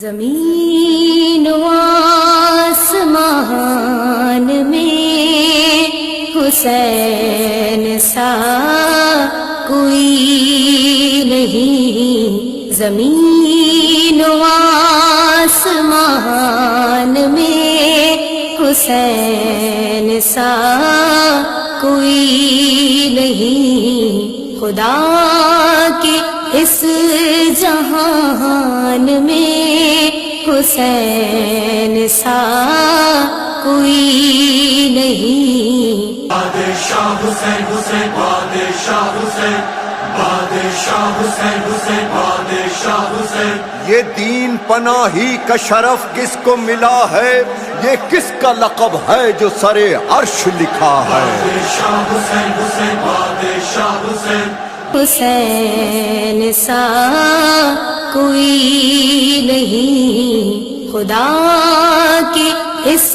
زمین و آسمان میں حسین سا کوئی نہیں، زمین و آسمان میں حسین سا کوئی نہیں، خدا کے اس جہان میں حسین سا کوئی نہیں۔ بادشاہ حسین حسین بادشاہ حسین بادشاہ حسین حسین بادشاہ حسین، یہ دین پناہی کا شرف کس کو ملا ہے، یہ کس کا لقب ہے جو سر عرش لکھا ہے۔ بادشاہ حسین حسین بادشاہ حسین، حسین سا کوئی نہیں، خدا کے اس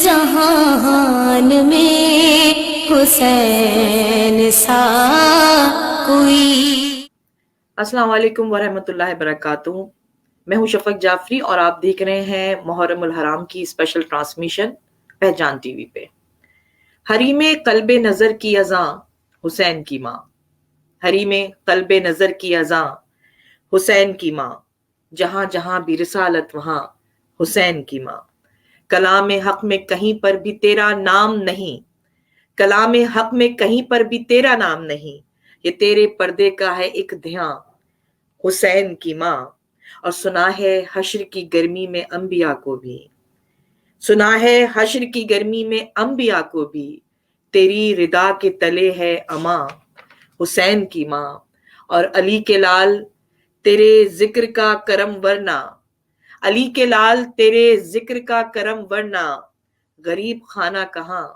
جہان میں حسین سا کوئی۔ السلام علیکم ورحمۃ اللہ وبرکاتہ۔ میں ہوں شفق جعفری اور آپ دیکھ رہے ہیں محرم الحرام کی اسپیشل ٹرانسمیشن پہچان ٹی وی پہ۔ حریم قلب نظر کی اذاں حسین کی ماں، حریم قلب نظر کی اذاں حسین کی ماں، جہاں جہاں بھی رسالت وہاں حسین کی ماں۔ کلام حق میں کہیں پر بھی تیرا نام نہیں، کلام حق میں کہیں پر بھی تیرا نام نہیں، یہ تیرے پردے کا ہے ایک دھیان حسین کی ماں۔ اور سنا ہے حشر کی گرمی میں انبیاء کو بھی، سنا ہے حشر کی گرمی میں انبیاء کو بھی، تیری ردا کے تلے ہے امان حسین کی ماں۔ اور علی کے لال تیرے ذکر کا کرم ورنہ، علی کے لال تیرے ذکر کا کرم ورنہ، غریب خانہ کہاں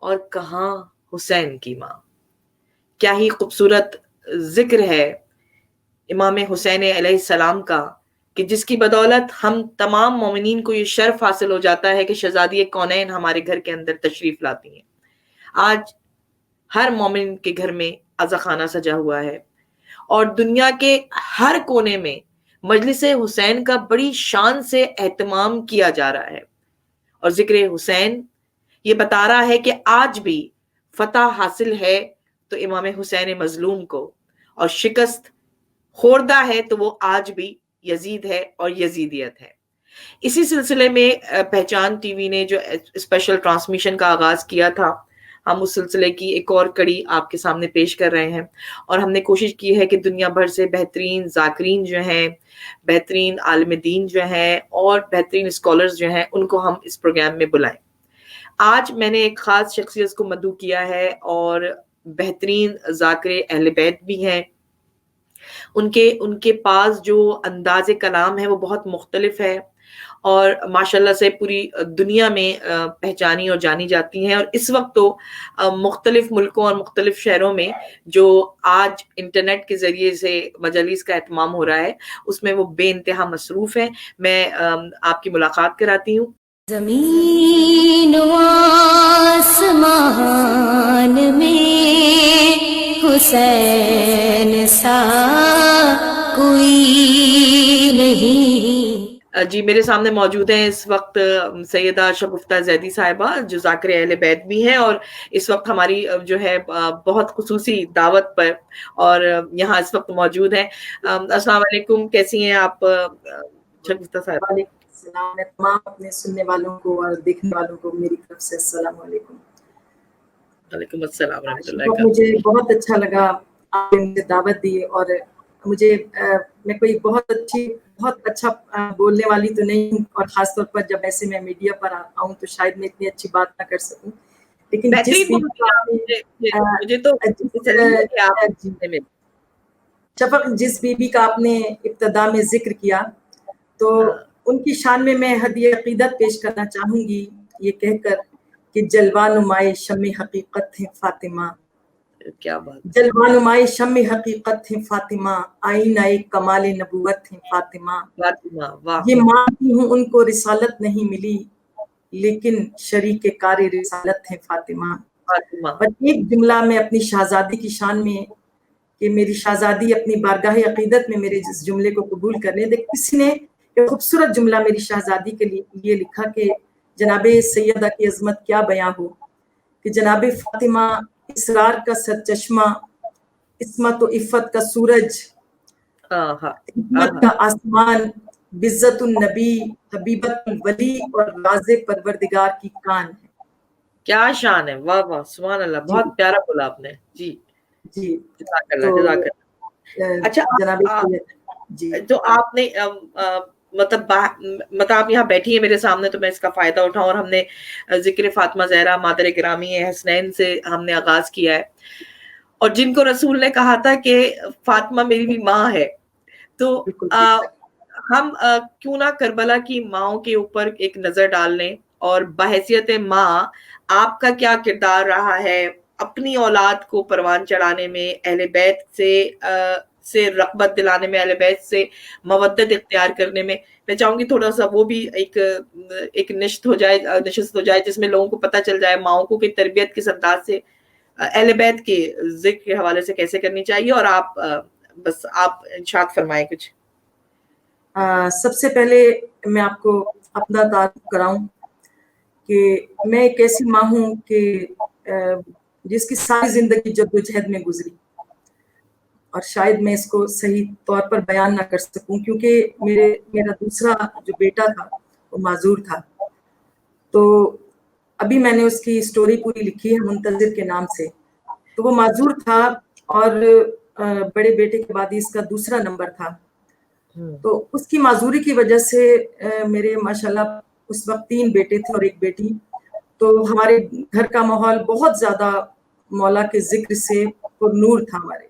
اور کہاں حسین کی ماں۔ کیا ہی خوبصورت ذکر ہے امام حسین علیہ السلام کا، کہ جس کی بدولت ہم تمام مومنین کو یہ شرف حاصل ہو جاتا ہے کہ شہزادی کونین ہمارے گھر کے اندر تشریف لاتی ہیں۔ آج ہر مومن کے گھر میں عزا خانہ سجا ہوا ہے، اور دنیا کے ہر کونے میں مجلس حسین کا بڑی شان سے اہتمام کیا جا رہا ہے، اور ذکر حسین یہ بتا رہا ہے کہ آج بھی فتح حاصل ہے تو امام حسین مظلوم کو، اور شکست خوردہ ہے تو وہ آج بھی یزید ہے اور یزیدیت ہے۔ اسی سلسلے میں پہچان ٹی وی نے جو اسپیشل ٹرانسمیشن کا آغاز کیا تھا، ہم اس سلسلے کی ایک اور کڑی آپ کے سامنے پیش کر رہے ہیں، اور ہم نے کوشش کی ہے کہ دنیا بھر سے بہترین ذاکرین جو ہیں، بہترین عالم دین جو ہیں، اور بہترین اسکالرز جو ہیں، ان کو ہم اس پروگرام میں بلائیں۔ آج میں نے ایک خاص شخصیت کو مدعو کیا ہے، اور بہترین ذاکر اہل بیت بھی ہیں۔ ان کے پاس جو انداز کلام ہے وہ بہت مختلف ہے، اور ماشاءاللہ سے پوری دنیا میں پہچانی اور جانی جاتی ہیں۔ اور اس وقت تو مختلف ملکوں اور مختلف شہروں میں جو آج انٹرنیٹ کے ذریعے سے مجالس کا اہتمام ہو رہا ہے، اس میں وہ بے انتہا مصروف ہیں۔ میں آپ کی ملاقات کراتی ہوں۔ زمین و آسمان میں حسین سا کوئی نہیں۔ جی، میرے سامنے موجود ہیں اس وقت سیدہ شگفتہ زیدی صاحبہ، جو ذاکر اہل بیت بھی ہیں، اور اس وقت ہماری جو ہے بہت خصوصی دعوت پر اور یہاں اس وقت موجود ہیں۔ السلام علیکم، کیسی ہیں آپ شگفتہ صاحبہ؟ وعلیکم السلام۔ میں تمام اپنے سننے والوں کو اور دیکھنے والوں کو میری طرف سے السلام علیکم۔ وعلیکم السلام ورحمۃ اللہ مجھے وبرکاتہ۔ بہت اچھا لگا آپ نے مجھے دعوت دی، اور مجھے میں کوئی بہت اچھا بولنے والی تو نہیں ہوں، اور خاص طور پر جب ایسے میں میڈیا پر آؤں تو شاید میں اتنی اچھی بات نہ کر سکوں، لیکن شفق جس بی بی کا آپ نے ابتدا میں ذکر کیا، تو ان کی شان میں میں ہدیہ عقیدت پیش کرنا چاہوں گی، یہ کہہ کر کہ جلوہ نمائے شمع حقیقت ہے فاطمہ، کیا بات، جلوہ نمائے شمع حقیقت ہے فاطمہ، آئینہ کمال نبوت ہے فاطمہ، فاطمہ، واہ، یہ مانتی ہوں ان کو رسالت نہیں ملی، لیکن شریک کار رسالت ہے فاطمہ۔ فاطمہ۔ اور ایک جملہ میں اپنی شہزادی کی شان میں، کہ میری شہزادی اپنی بارگاہ عقیدت میں میرے اس جملے کو قبول کر لیں۔ کسی نے ایک خوبصورت جملہ میری شہزادی کے لیے لکھا کہ جناب سیدہ کی عظمت کیا بیاں ہو کہ جناب فاطمہ اسرار کا سرچشمہ، عصمت و عفت کا سورج، حکمت کا آسمان، بزت النبی، حبیبت الولی اور راز پروردگار کی کان ہے. کیا شان ہے، واہ واہ سبحان اللہ، بہت پیارا بولا آپ نے. جی جی جزاک اللہ جزاک اللہ. اچھا جناب جی تو آپ نے مطلب آپ یہاں بیٹھی ہیں میرے سامنے تو میں اس کا فائدہ اٹھاؤں، اور ہم نے ذکر فاطمہ زہرا مادر گرامی حسنین سے ہم نے آغاز کیا ہے، اور جن کو رسول نے کہا تھا کہ فاطمہ میری بھی ماں ہے، تو ہم کیوں نہ کربلا کی ماؤں کے اوپر ایک نظر ڈال لیں، اور بحیثیت ماں آپ کا کیا کردار رہا ہے اپنی اولاد کو پروان چڑھانے میں، اہل بیت سے رغبت دلانے میں، اہل بیت سے مودت اختیار کرنے میں. میں چاہوں گی تھوڑا سا وہ بھی ایک نشست ہو جائے جس میں لوگوں کو پتہ چل جائے ماؤں کو کہ تربیت کس انداز سے اہل بیت کے ذکر کے حوالے سے کیسے کرنی چاہیے. اور آپ ارشاد فرمائیں کچھ. سب سے پہلے میں آپ کو اپنا تعارف کراؤں کہ میں ایک ایسی ماں ہوں کہ جس کی ساری زندگی جدوجہد میں گزری، اور شاید میں اس کو صحیح طور پر بیان نہ کر سکوں کیونکہ میرا دوسرا جو بیٹا تھا وہ معذور تھا. تو ابھی میں نے اس کی سٹوری پوری لکھی ہے منتظر کے نام سے. تو وہ معذور تھا اور بڑے بیٹے کے بعد اس کا دوسرا نمبر تھا. تو اس کی معذوری کی وجہ سے میرے ماشاءاللہ اس وقت 3 بیٹے تھے اور 1 بیٹی. تو ہمارے گھر کا ماحول بہت زیادہ مولا کے ذکر سے پر نور تھا ہمارے.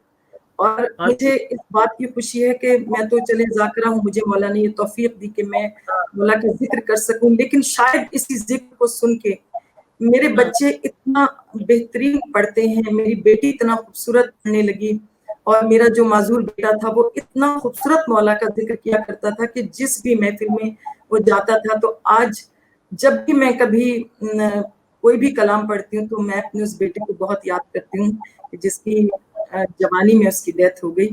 اور مجھے اس بات کی خوشی ہے کہ میں تو چلے ذاکرہ ہوں، مجھے مولا نے یہ توفیق دی کہ میں مولا کا ذکر کر سکوں، لیکن شاید اسی ذکر کو سن کے میرے بچے اتنا بہترین پڑھتے ہیں، میری بیٹی اتنا خوبصورت پڑھنے لگی، اور میرا جو معذور بیٹا تھا وہ اتنا خوبصورت مولا کا ذکر کیا کرتا تھا کہ جس بھی محفل میں وہ جاتا تھا. تو آج جب بھی میں کبھی کوئی بھی کلام پڑھتی ہوں تو میں اپنے اس بیٹے کو بہت یاد کرتی ہوں جس کی جوانی میں اس کی ڈیتھ ہو گئی،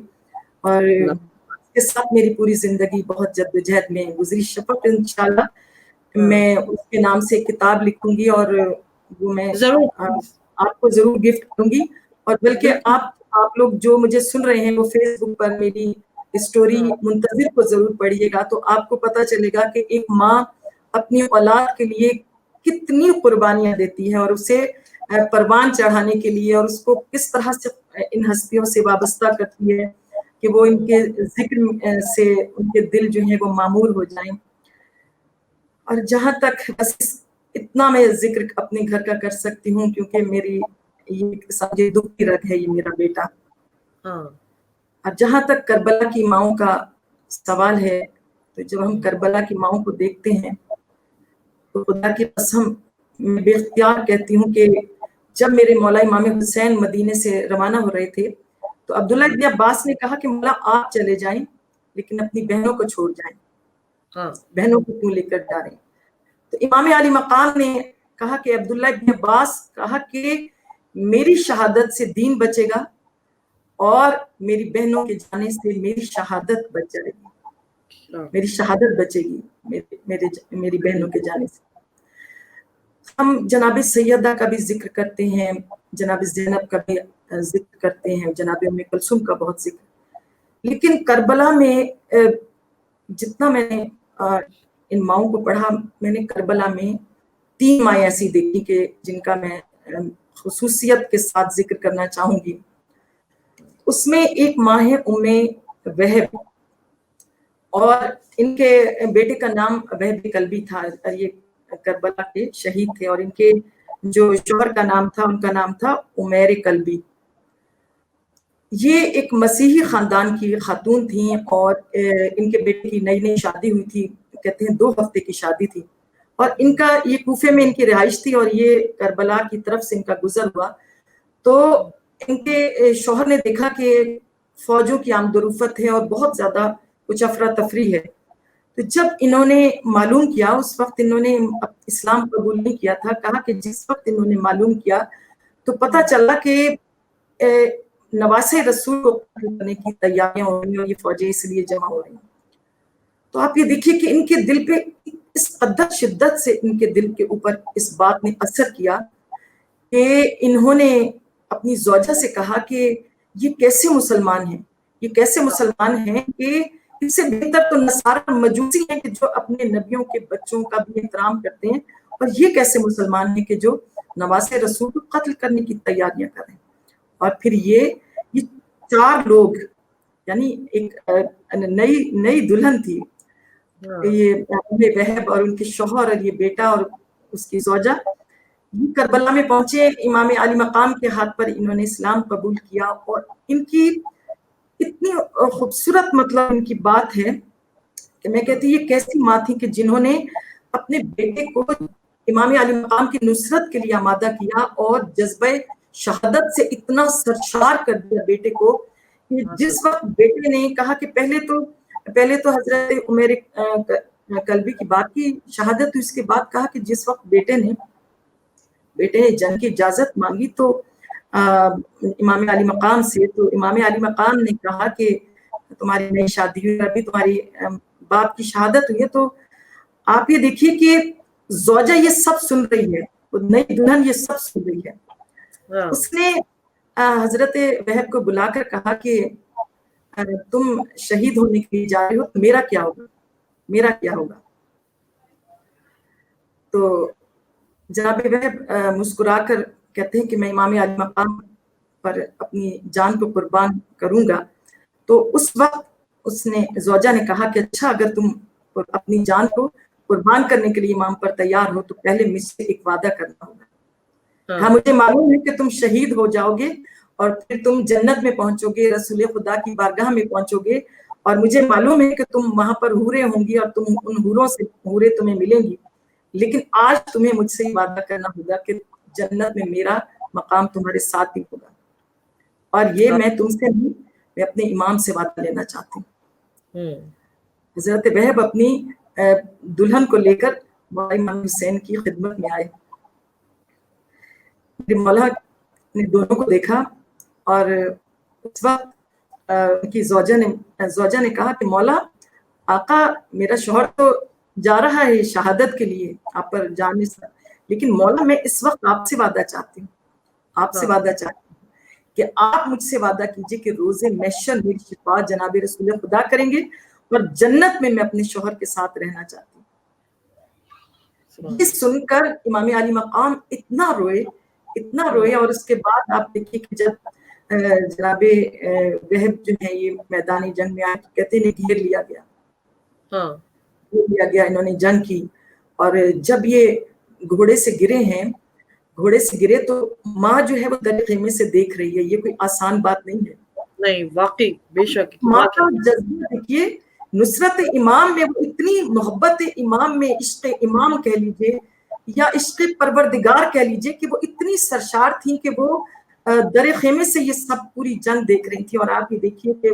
اور اس کے ساتھ میری پوری زندگی بہت جدوجہد میں گزری. شفق انشاءاللہ میں اس کے نام سے کتاب لکھوں گی اور وہ میں آپ کو ضرور گفٹ کروں گی. اور بلکہ آپ لوگ جو مجھے سن رہے ہیں وہ فیس بک پر میری اسٹوری منتظر کو ضرور پڑھیے گا، تو آپ کو پتہ چلے گا کہ ایک ماں اپنی اولاد کے لیے کتنی قربانیاں دیتی ہے، اور اسے پروان چڑھانے کے لیے، اور اس کو کس طرح سے ان ہستیوں سے وابستہ کرتی ہے کہ وہ ان کے ذکر سے ان کے دل جو ہیں وہ معمور ہو جائیں. اور جہاں تک بس اتنا میں ذکر اپنے گھر کا کر سکتی ہوں کیونکہ میری یہ سمجھے دکھ کی رگ ہے یہ میرا بیٹا. اور جہاں تک کربلا کی ماؤں کا سوال ہے، تو جب ہم کربلا کی ماؤں کو دیکھتے ہیں تو خدا کی قسم میں بے اختیار کہتی ہوں کہ جب میرے مولا امام حسین مدینے سے روانہ ہو رہے تھے تو عبداللہ ابن عباس نے کہا کہ مولا آپ چلے جائیں لیکن اپنی بہنوں کو چھوڑ جائیں، بہنوں کو کیوں لے کر جا رہے ہیں. تو امام علی مقام نے کہا کہ عبداللہ ابن عباس کہا کہ میری شہادت سے دین بچے گا اور میری بہنوں کے جانے سے میری شہادت بچ جائے گی، میری شہادت بچے گی میری بہنوں کے جانے سے. ہم جناب سیدہ کا بھی ذکر کرتے ہیں، جناب زینب کا بھی ذکر کرتے ہیں، جناب ام کلثوم کا بہت ذکر، لیکن کربلا میں جتنا میں نے ان ماؤں کو پڑھا، میں نے کربلا میں 3 مائیں ایسی دیکھی کہ جن کا میں خصوصیت کے ساتھ ذکر کرنا چاہوں گی. اس میں ایک ماں ہے ام وہب، اور ان کے بیٹے کا نام وہب کلبی تھا، یہ کربلا کے شہید تھے، اور ان کے جو شوہر کا نام تھا ان کا نام تھا عمیر کلبی. یہ ایک مسیحی خاندان کی خاتون تھیں، اور ان کے بیٹے کی نئی شادی ہوئی تھی، کہتے ہیں 2 ہفتے کی شادی تھی، اور ان کا یہ کوفے میں ان کی رہائش تھی اور یہ کربلا کی طرف سے ان کا گزر ہوا. تو ان کے شوہر نے دیکھا کہ فوجوں کی آمد و رفت ہے اور بہت زیادہ کچھ افراتفری ہے. تو جب انہوں نے معلوم کیا، اس وقت انہوں نے اسلام قبول نہیں کیا تھا، کہا کہ جس وقت انہوں نے معلوم کیا تو پتہ چلا کہ نواسے رسول کو قتل کرنے کی تیاریاں ہو رہی ہیں اور یہ فوجیں اس لیے جمع ہو رہی ہیں. تو آپ یہ دیکھیے کہ ان کے دل پہ اس قدر شدت سے ان کے دل کے اوپر اس بات نے اثر کیا کہ انہوں نے اپنی زوجہ سے کہا کہ یہ کیسے مسلمان ہیں، یہ کیسے مسلمان ہیں کہ اس سے بہتر تو نصارہ مجوسی ہیں کہ جو اپنے نبیوں کے بچوں کا بھی احترام کرتے ہیں، اور یہ کیسے مسلمان ہیں کہ جو نواسے رسول کو قتل کرنے کی تیاریاں کریں۔ اور پھر یہ 4 لوگ، یعنی ایک نئی دلہن تھی یہ وہب اور ان کے شوہر اور یہ بیٹا اور اس کی زوجہ، یہ کربلا میں پہنچے، امام علی مقام کے ہاتھ پر انہوں نے اسلام قبول کیا، اور ان کی اتنی خوبصورت مطلب ان کی بات ہے کہ میں کہتی یہ کیسی ماں تھی کہ جنہوں نے اپنے بیٹے کو امام علی مقام کی نصرت کے لیے آمادہ کیا اور جذبہ شہادت سے اتنا سرشار کر دیا بیٹے کو کہ جس وقت بیٹے نے کہا کہ پہلے تو حضرت عمر کلبی کی بات کی شہادت، تو اس کے بعد کہا کہ جس وقت بیٹے نے جنگ کی اجازت مانگی تو امام علی مقام سے، تو امام علی مقام نے کہا کہ تمہاری نئی شادی ہوئی، ابھی تمہاری باپ کی شہادت ہوئی ہے۔ تو آپ یہ دیکھیے کہ زوجہ یہ سب سن رہی ہے، وہ نئی دلہن یہ سب سن رہی ہے۔ اس نے حضرت وہب کو بلا کر کہا کہ تم شہید ہونے کے لیے جا رہے ہو، تو میرا کیا ہوگا؟ تو جناب وہب مسکرا کر کہتے ہیں کہ میں امام علی مقام پر اپنی جان کو قربان کروں گا۔ تو اس وقت اس نے زوجہ نے کہا کہ اچھا، اگر تم اپنی جان کو قربان کرنے کے لیے امام پر تیار ہو تو پہلے مجھ سے ایک وعدہ کرنا ہوگا۔ ہاں، مجھے معلوم ہے کہ تم شہید ہو جاؤ گے اور پھر تم جنت میں پہنچو گے، رسول خدا کی بارگاہ میں پہنچو گے، اور مجھے معلوم ہے کہ تم وہاں پر حوریں ہوں گی اور تم ان حوریں تمہیں ملیں گی، لیکن آج تمہیں مجھ سے یہ وعدہ کرنا ہوگا کہ جنت میں میرا مقام تمہارے ساتھ ہی ہوگا، اور یہ میں تم سے نہیں، میں اپنے امام سے وعدہ لینا چاہتی ہوں۔ حضرت وہب اپنی دلہن کو لے کر مولا امام حسین کی خدمت میں آئے۔ مولا نے دونوں کو دیکھا، اور اس وقت ان کی زوجہ نے کہا کہ مولا، آقا میرا شوہر تو جا رہا ہے شہادت کے لیے آپ پر جانے سے، لیکن مولا میں اس وقت آپ سے وعدہ چاہتی ہوں کہ آپ مجھ سے وعدہ کیجئے کہ روز محشر میری شفاعت جناب رسول خدا کریں گے اور جنت میں اپنے شوہر کے ساتھ رہنا چاہتی ہوں۔ یہ سن کر امام علی مقام اتنا روئے، اور اس کے بعد آپ دیکھیے کہ جب جناب وہب جو ہے یہ میدانی جنگ میں آئے، کہتے ہیں گھیر لیا گیا، انہوں نے جنگ کی، اور جب یہ گھوڑے سے گرے تو ماں جو ہے وہ در خیمے سے دیکھ رہی ہے، یہ کوئی آسان بات نہیں ہے۔ نہیں، واقعی بے شک ماں کا جذبہ دیکھیے، نصرت امام میں، وہ اتنی محبت امام میں، عشق امام کہہ لیجئے یا عشق پروردگار کہہ لیجئے، کہ وہ اتنی سرشار تھیں کہ وہ در خیمے سے یہ سب پوری جنگ دیکھ رہی تھی۔ اور آپ یہ دیکھیے کہ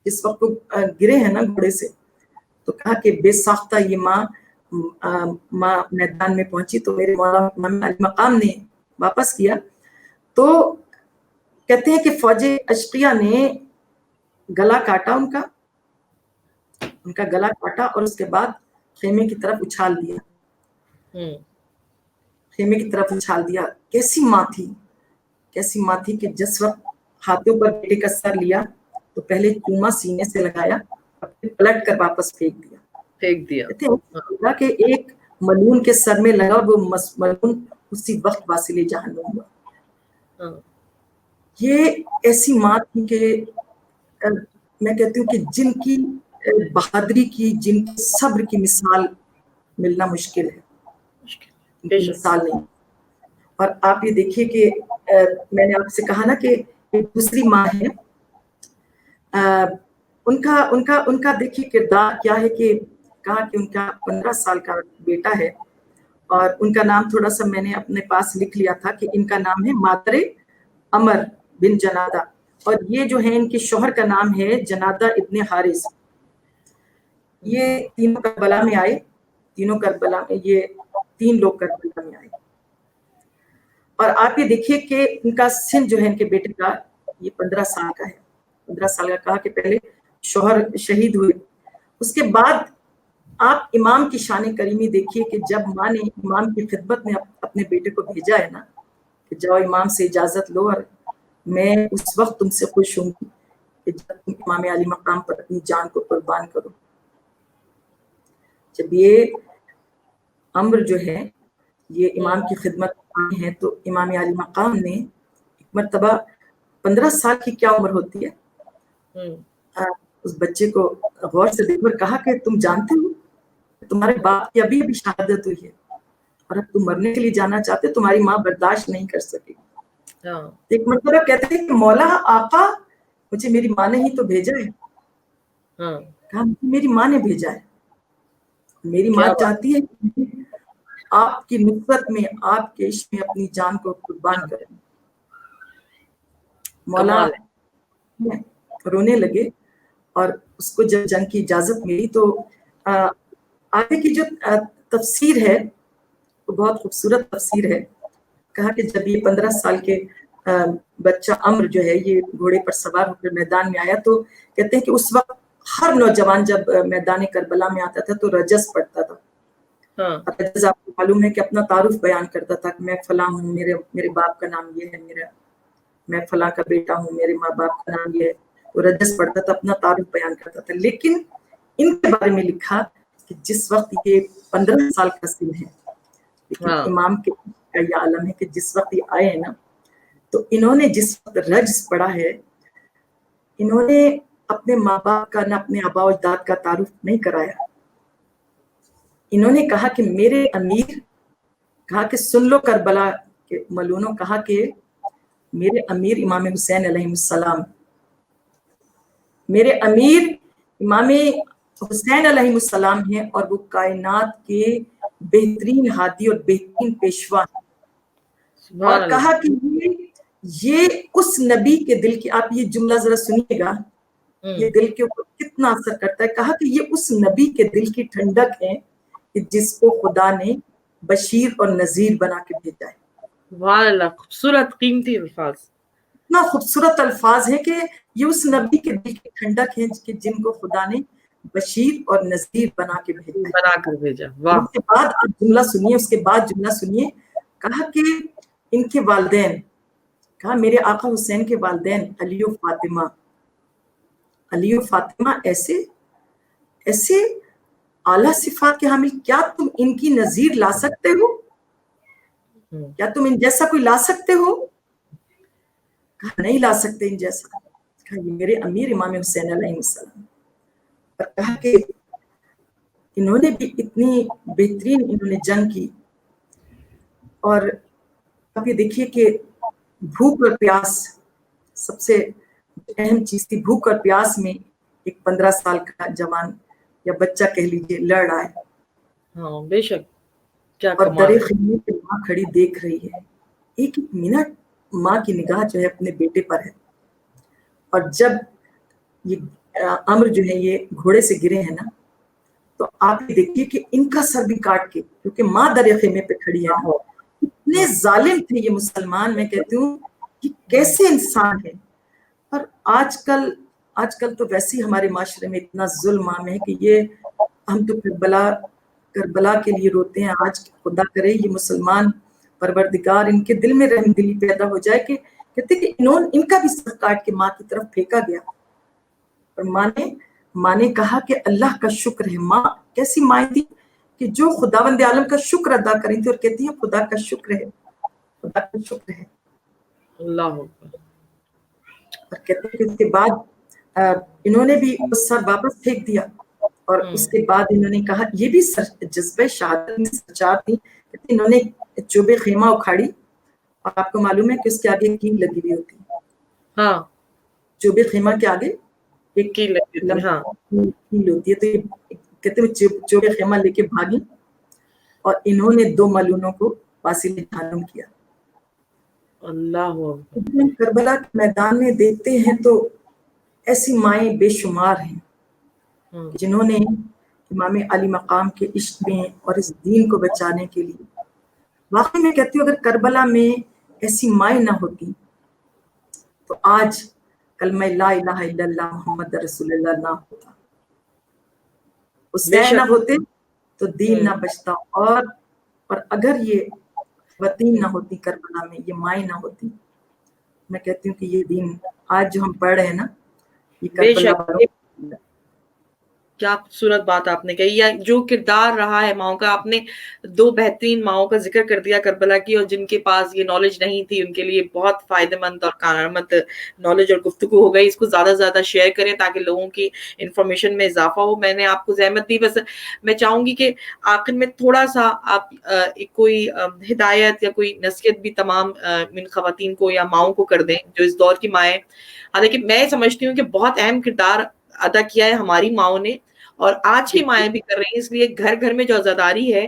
اس وقت گرے ہیں نا گھوڑے سے، تو کہا کہ بے ساختہ یہ ماں میدان میں پہنچی تو میرے مولا امام علی مقام نے واپس کیا، تو کہتے ہیں کہ فوج اشقیہ نے گلا کاٹا، ان کا گلا کاٹا، اور اس کے بعد خیمے کی طرف اچھال دیا۔ کیسی ماں تھی کہ جس وقت ہاتھوں پر بیٹے کا سر لیا تو پہلے چوما سینے سے لگایا اور پھر پلٹ کر واپس پھینک دیا۔ کہتے ہیں کہ ایک ملعون کے سر میں لگا اور وہ ملعون اسی وقت واصل جہنم ہوا۔ یہ ایسی ماں تھی کہ میں کہتی ہوں کہ جن کی بہادری کی، جن کی صبر کی مثال ملنا مشکل ہے، مثال نہیں۔ اور آپ یہ دیکھیے کہ میں نے آپ سے کہا نا کہ ایک دوسری ماں ہے، ان کا دیکھیے کردار کیا ہے، کہ کہا کہ ان کا 15 سال کا بیٹا ہے، اور ان کا نام تھوڑا سا میں نے اپنے پاس لکھ لیا تھا کہ ان کا نام ہے مادر عمر بن جنادہ، اور یہ جو ہے ان کے شوہر کا نام ہے جنادہ ابن حارث۔ یہ تینوں کربلا میں آئے، یہ 3 لوگ کربلا میں آئے، اور آپ یہ دیکھیے کہ ان کا سن جو ہے ان کے بیٹے کا یہ 15 سال کا ہے، 15 سال کا۔ کہا کہ پہلے شوہر شہید ہوئے اس کے بعد آپ امام کی شان کریمی دیکھیے کہ جب ماں نے امام کی خدمت میں اپنے بیٹے کو بھیجا ہے نا کہ جاؤ امام سے اجازت لو اور میں اس وقت تم سے خوش ہوں گی کہ جب تم امام علی مقام پر اپنی جان کو قربان کرو. جب یہ امر جو ہے یہ امام کی خدمت میں ہے تو امام علی مقام نے ایک مرتبہ 15 سال کی کیا عمر ہوتی ہے اس بچے کو غور سے دیکھ کر کہا کہ تم جانتے ہو تمہارے باپ کی ابھی ابھی شہادت ہوئی ہے اور اب تم مرنے کے لیے جانا چاہتے تمہاری ماں برداشت نہیں کر سکے. ایک مرتبہ کہتے ہیں کہ مولا آقا مجھے میری ماں نے ہی تو بھیجا ہے. کہا میری ماں نے بھیجا ہے. میری ماں چاہتی ہے کہ آپ کی نصرت میں آپ کے عشق میں اپنی جان کو قربان کریں. مولا رونے لگے اور اس کو جب جنگ کی اجازت ملی تو آگے کی جو تفسیر ہے وہ بہت خوبصورت تفسیر ہے. کہا کہ جب یہ 15 سال کے بچہ امر جو ہے یہ گھوڑے پر سوار ہو کر میدان میں آیا تو کہتے ہیں کہ اس وقت ہر نوجوان جب میدان کربلا میں آتا تھا تو رجس پڑھتا تھا. رجس آپ کو معلوم ہے کہ اپنا تعارف بیان کرتا تھا کہ میں فلاں ہوں, میرے باپ کا نام یہ ہے, میں فلاں کا بیٹا ہوں, میرے ماں باپ کا نام یہ ہے. تو رجس پڑھتا تھا, اپنا تعارف بیان کرتا تھا. لیکن ان کے بارے میں لکھا کہ جس وقت یہ 15 سال کا سن ہے لیکن امام کے کا یہ عالم ہے کہ جس وقت یہ آئے ہیں نا تو انہوں نے جس وقت رجس پڑھا ہے انہوں نے اپنے ماں باپ کا نہ اپنے آبا و اجداد کا تعارف نہیں کرایا. انہوں نے کہا کہ میرے امیر, کہا کہ سن لو کربلا کے ملونوں, کہا کہ میرے امیر امام حسین علیہ السلام, میرے امیر امام حسین علیہ السلام ہیں اور وہ کائنات کے بہترین ہادی اور بہترین پیشوا ہیں. اور کہا کہ یہ اس نبی کے دل کی, آپ یہ جملہ ذرا سنیے گا, یہ دل کے اوپر کتنا اثر کرتا ہے. کہا کہ یہ اس نبی کے دل کی ٹھنڈک ہے کہ جس کو خدا نے بشیر اور نذیر بنا کے بھیجا ہے. واہ اللہ, خوبصورت قیمتی الفاظ, اتنا خوبصورت الفاظ ہیں کہ یہ اس نبی کے دل کی ٹھنڈک ہے کہ جن کو خدا نے بشیر اور نذیر بنا کے بھیجا. واہ. اس کے بعد آپ جملہ سنیے, اس کے بعد جملہ سنیے. کہا کہ ان کے والدین, کہا میرے آقا حسین کے والدین علی و فاطمہ, علی و فاطمہ ایسے ایسے اعلیٰ صفات کے حامل, کیا تم ان کی نظیر لا سکتے ہو؟ کیا تم ان جیسا کوئی لا سکتے ہو؟ کہا نہیں لا سکتے ان جیسا. کہا یہ میرے امیر امام حسین علیہ السلام. اور کہا کہ انہوں نے بھی اتنی بہترین انہوں نے جنگ کی. اور اب یہ دیکھیے کہ بھوک اور پیاس, سب سے اہم چیز تھی بھوک اور پیاس میں ایک 15 سال کا جوان یا بچہ کہہ لیجیے لڑ رہا ہے. ہاں بے شک, کیا اور کمال درے ہے. خیمے پہ ماں کھڑی دیکھ رہی ہے. ایک منٹ ماں کی نگاہ جو ہے اپنے بیٹے پر ہے. اور جب یہ امر جو ہے یہ گھوڑے سے گرے ہیں نا تو آپ یہ دیکھیے کہ ان کا سر بھی کاٹ کے, کیونکہ ماں درے خیمے پہ کھڑی ہے نا, اتنے ظالم تھے یہ مسلمان. میں کہتی ہوں کہ کیسے انسان ہے. اور آج کل تو ویسے ہی ہمارے معاشرے میں اتنا ظلم عام ہے کہ یہ ہم تو کربلا کے لیے روتے ہیں. آج خدا کرے یہ مسلمان پروردگار ان کے دل میں رحم دلی پیدا ہو جائے کہ کہتے کہ ان کا بھی سر کاٹ کے ماں کی طرف پھینکا گیا. اور ماں نے کہا کہ اللہ کا شکر ہے. ماں کیسی ماں تھی کہ جو خداوند عالم کا شکر ادا کریں تھی اور کہتی ہیں خدا کا شکر ہے, خدا کا شکر ہے. اللہ. اور کہتے ہیں کہ اس کے بعد انہوں نے بھی اس سر واپس پھینک دیا. اور اس کے بعد انہوں نے کہا, یہ بھی جذبہ شہادت میں سچار تھی, انہوں نے چوب خیمہ اکھاڑی. اور آپ کو معلوم ہے کہ اس کے آگے کیل لگی ہوئی ہوتی ہے. ہاں, چوب خیمہ کے آگے ایک کیل لگی ہوتی ہے. ہاں, کیل ہوتی ہے. تو کہتے ہیں چوب خیمہ لے کے بھاگی اور انہوں نے 2 ملونوں کو فاصل جہنم کیا. اللہ. کربلا کے میدان میں دیکھتے ہیں تو ایسی مائیں بے شمار ہیں جنہوں نے امام علی مقام کے عشق میں اور اس دین کو بچانے کے لیے, واقعی میں کہتی ہوں اگر کربلا میں ایسی مائیں نہ ہوتی تو آج کلمہ لا الہ الا اللہ محمد رسول اللہ نہ ہوتا. حسین نہ ہوتے تو دین نہ بچتا، اور اگر یہ خواتین نہ ہوتی کربلا میں، یہ مائیں نہ ہوتی، میں کہتی ہوں کہ یہ دین آج جو ہم پڑھ رہے ہیں نا، یہ بے کربلا شک، والوں کیا خوبصورت بات آپ نے کہی، یا جو کردار رہا ہے ماؤں کا. آپ نے دو بہترین ماؤں کا ذکر کر دیا کربلا کی، اور جن کے پاس یہ نالج نہیں تھی ان کے لیے بہت فائدہ مند اور کارآمد نالج اور گفتگو ہو گئی. اس کو زیادہ سے زیادہ شیئر کریں تاکہ لوگوں کی انفارمیشن میں اضافہ ہو. میں نے آپ کو زحمت دی، بس میں چاہوں گی کہ آخر میں تھوڑا سا آپ کوئی ہدایت یا کوئی نصیحت بھی تمام ان خواتین کو یا ماؤں کو کر دیں جو اس دور کی مائیں. حالانکہ میں سمجھتی ہوں کہ بہت اہم کردار ادا کیا ہے ہماری ماؤں نے، اور آج کی مائیں بھی کر رہی ہیں. اس لیے گھر گھر میں جو آزاداری ہے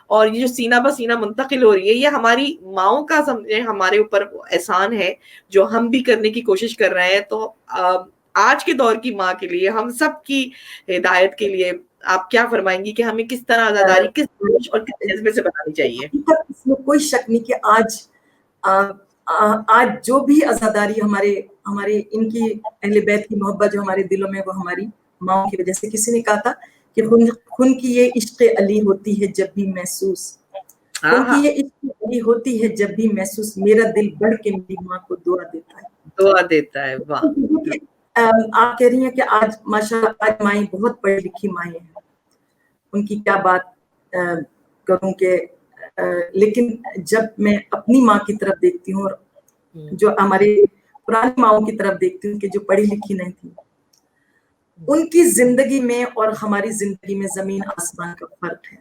اور یہ جو سینہ بہ سینہ منتقل ہو رہی ہے، یہ ہماری ماؤں کا سمجھے ہمارے اوپر احسان ہے جو ہم بھی کرنے کی کوشش کر رہے ہیں. تو آج کے دور کی ماں کے لیے، ہم سب کی ہدایت کے لیے آپ کیا فرمائیں گی کہ ہمیں کس طرح آزاداری کس جوش اور کس جذبے سے بنانی چاہیے؟ اس میں کوئی شک نہیں کہ آج جو بھی آزاداری ہمارے ان کی اہل بیت کی محبت جو ہمارے دلوں میں، وہ ہماری ماؤں کی وجہ سے. کسی نے کہا تھا کہ خون کی یہ عشق علی ہوتی ہے جب بھی محسوس، خون کی یہ عشق علی ہوتی ہے جب بھی محسوس، میرا دل بڑھ کے میری ماں کو دعا دیتا ہے. دعا دیتا ہے. واہ. آپ کہہ رہی ہیں کہ آج ماشاءاللہ آج مائیں بہت پڑھی لکھی مائیں ہیں، ان کی کیا بات کروں کہ لیکن جب میں اپنی ماں کی طرف دیکھتی ہوں اور جو ہمارے پرانی ماؤں کی طرف دیکھتی ہوں کہ جو پڑھی لکھی نہیں تھی، ان کی زندگی میں اور ہماری زندگی میں زمین آسمان کا فرق ہے.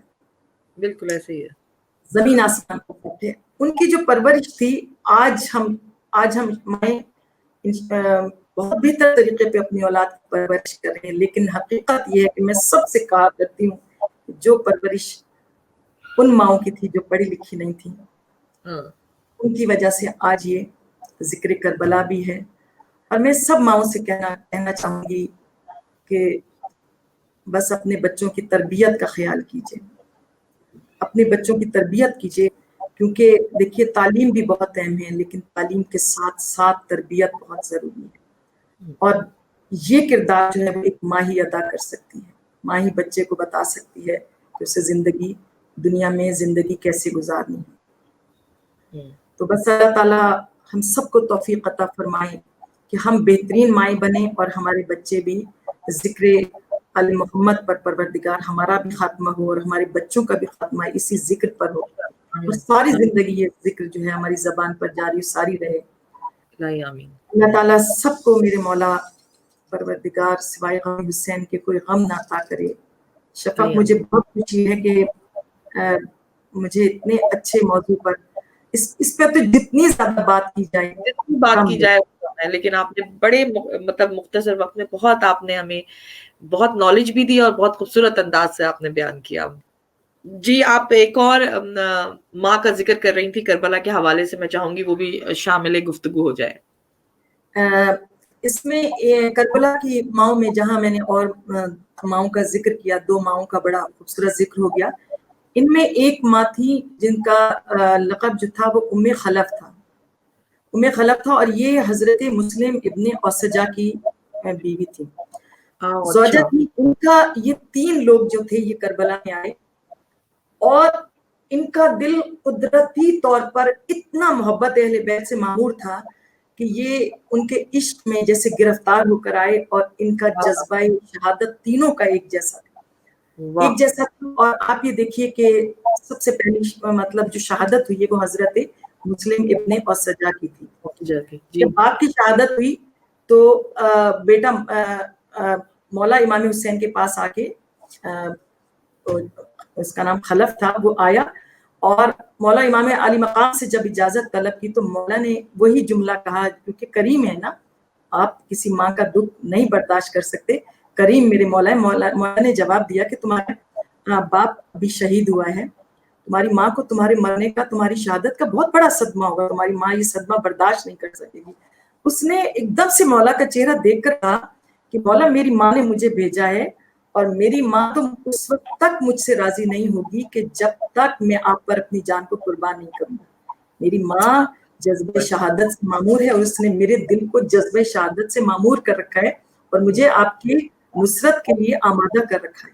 بالکل ایسے ہی ہے، زمین آسمان کا فرق ہے. ان کی جو پرورش تھی، آج ہم مائیں بہت بہتر طریقے پہ اپنی اولاد کی پرورش کر رہے ہیں، لیکن حقیقت یہ ہے کہ میں سب سے کہا کرتی ہوں کہ جو پرورش ان ماؤں کی تھی جو پڑھی لکھی نہیں تھی، ان کی وجہ سے آج یہ ذکر کربلا بھی ہے. اور میں سب ماؤں سے کہنا چاہوں گی کہ بس اپنے بچوں کی تربیت کا خیال کیجیے، اپنے بچوں کی تربیت کیجیے، کیونکہ دیکھیے تعلیم بھی بہت اہم ہے، لیکن تعلیم کے ساتھ ساتھ تربیت بہت ضروری ہے. اور یہ کردار جو ہے وہ ایک ماں ہی ادا کر سکتی ہے. ماں ہی بچے کو بتا سکتی ہے کہ اسے دنیا میں زندگی کیسے گزارنی ہے. تو بس اللہ تعالیٰ ہم سب کو توفیق عطا فرمائے کہ ہم بہترین مائیں بنیں اور ہمارے بچے بھی ذکر آل محمد پر پروردگار ہمارا بھی خاتمہ ہو اور ہمارے بچوں کا بھی خاتمہ اسی ذکر پر ہو، اور ساری زندگی یہ ذکر جو ہے ہماری زبان پر جاری ساری رہے. آمین. اللہ تعالیٰ سب کو میرے مولا پروردگار سوائے غم حسین کے کوئی غم نہ عطا کرے. شفق مجھے بہت خوشی ہے کہ مجھے اتنے اچھے موضوع پر اس پہ تو جتنی زیادہ بات کی جائے لیکن آپ نے بڑے مختصر وقت میں بہت آپ نے ہمیں بہت نالج بھی دی اور بہت خوبصورت انداز سے آپ نے بیان کیا. جی آپ ایک اور ماں کا ذکر کر رہی تھی کربلا کے حوالے سے، میں چاہوں گی وہ بھی شامل گفتگو ہو جائے. اس میں کربلا کی ماؤں میں جہاں میں نے اور ماؤں کا ذکر کیا، دو ماؤں کا بڑا خوبصورت ذکر ہو گیا. ان میں ایک ماں تھی جن کا لقب جو تھا وہ ام خلف تھا، اور یہ حضرت مسلم ابن اوسجا کی بیوی تھی، زوجہ تھی. ان کا یہ تین لوگ جو تھے یہ کربلا میں آئے، اور ان کا دل قدرتی طور پر اتنا محبت اہل بیت سے معمور تھا کہ یہ ان کے عشق میں جیسے گرفتار ہو کر آئے، اور ان کا جذبہ شہادت تینوں کا ایک جیسا تھا. اور آپ یہ دیکھیے کہ سب سے پہلی مطلب جو شہادت ہوئی ہے وہ حضرت مسلم ابن اوسجا کی تھی. جب باپ کی شہادت ہوئی تو بیٹا مولا امام حسین کے پاس آ کے، اس کا نام خلف تھا، وہ آیا اور مولا امام علی مقام سے جب اجازت طلب کی تو مولا نے وہی جملہ کہا، کیونکہ کریم ہے نا، آپ کسی ماں کا دکھ نہیں برداشت کر سکتے، کریم میرے مولا ہے. مولا نے جواب دیا کہ تمہارا باپ بھی شہید ہوا ہے، تمہاری ماں کو تمہارے مرنے کا، تمہاری شہادت کا بہت بڑا صدمہ ہوگا، تمہاری ماں یہ صدمہ برداشت نہیں کر سکے گی. اس نے ایک دم سے مولا کا چہرہ دیکھ کر کہا کہ مولا میری ماں نے مجھے بھیجا ہے، اور میری ماں تو اس وقت تک مجھ سے راضی نہیں ہوگی کہ جب تک میں آپ پر اپنی جان کو قربان نہیں کروں گا. میری ماں جذبہ شہادت سے معمور ہے، اور اس نے میرے دل کو جذبہ شہادت سے معمور کر رکھا ہے، اور مجھے آپ کی نصرت کے لیے آمادہ کر رکھا ہے.